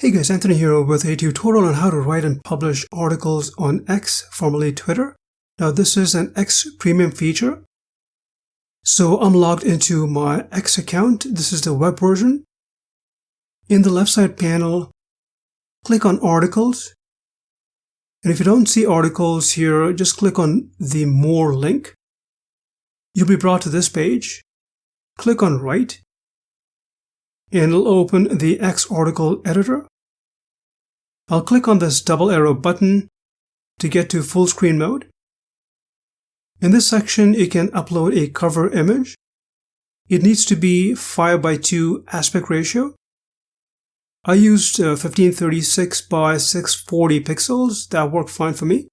Hey guys, Anthony here with a tutorial on how to write and publish articles on X, formerly Twitter. Now this is an X premium feature. So I'm logged into my X account. This is the web version. In the left side panel, click on articles. And if you don't see articles here, just click on the more link. You'll be brought to this page. Click on write. And it'll open the X article editor. I'll click on this double arrow button to get to full screen mode. In this section, you can upload a cover image. It needs to be 5:2 aspect ratio. I used 1536 by 640 pixels. That worked fine for me.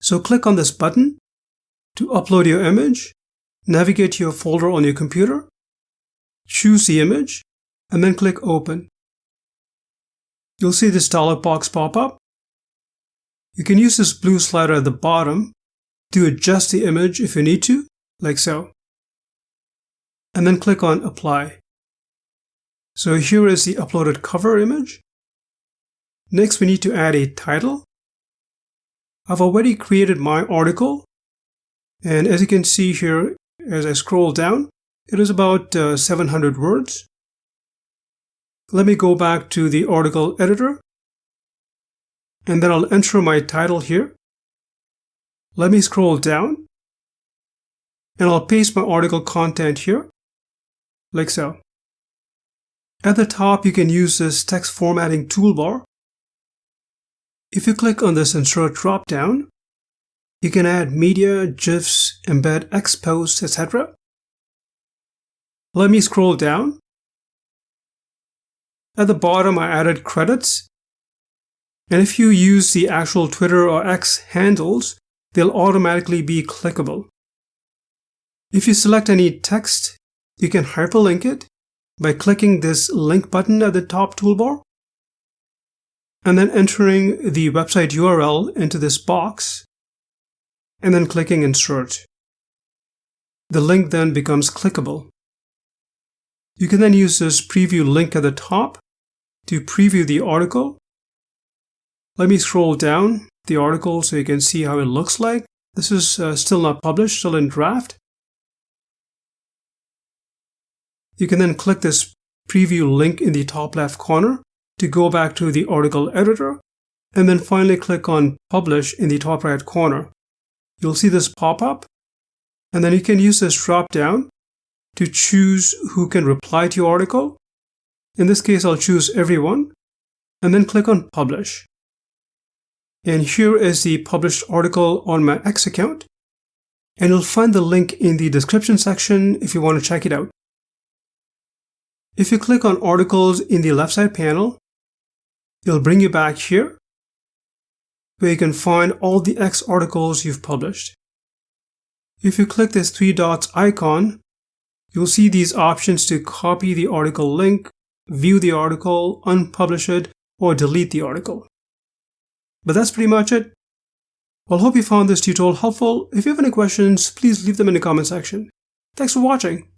So click on this button to upload your image. Navigate to your folder on your computer. Choose the image, and then click Open. You'll see this dialog box pop up. You can use this blue slider at the bottom to adjust the image if you need to, like so. And then click on Apply. So here is the uploaded cover image. Next, we need to add a title. I've already created my article. And as you can see here, as I scroll down, it is about 700 words. Let me go back to the article editor. And then I'll enter my title here. Let me scroll down. And I'll paste my article content here, like so. At the top, you can use this text formatting toolbar. If you click on this Insert drop-down, you can add media, GIFs, embed, expose, etc. Let me scroll down. At the bottom, I added credits. And if you use the actual Twitter or X handles, they'll automatically be clickable. If you select any text, you can hyperlink it by clicking this link button at the top toolbar and then entering the website URL into this box and then clicking Insert. The link then becomes clickable. You can then use this preview link at the top to preview the article. Let me scroll down the article so you can see how it looks like. This is still not published, still in draft. You can then click this preview link in the top left corner to go back to the article editor, and then finally click on Publish in the top right corner. You'll see this pop up, and then you can use this drop down to choose who can reply to your article. In this case, I'll choose everyone, and then click on Publish. And here is the published article on my X account, and you'll find the link in the description section if you want to check it out. If you click on Articles in the left side panel, it'll bring you back here, where you can find all the X articles you've published. If you click this 3 dots icon, you'll see these options to copy the article link, view the article, unpublish it, or delete the article. But that's pretty much it. Well, hope you found this tutorial helpful. If you have any questions, please leave them in the comment section. Thanks for watching.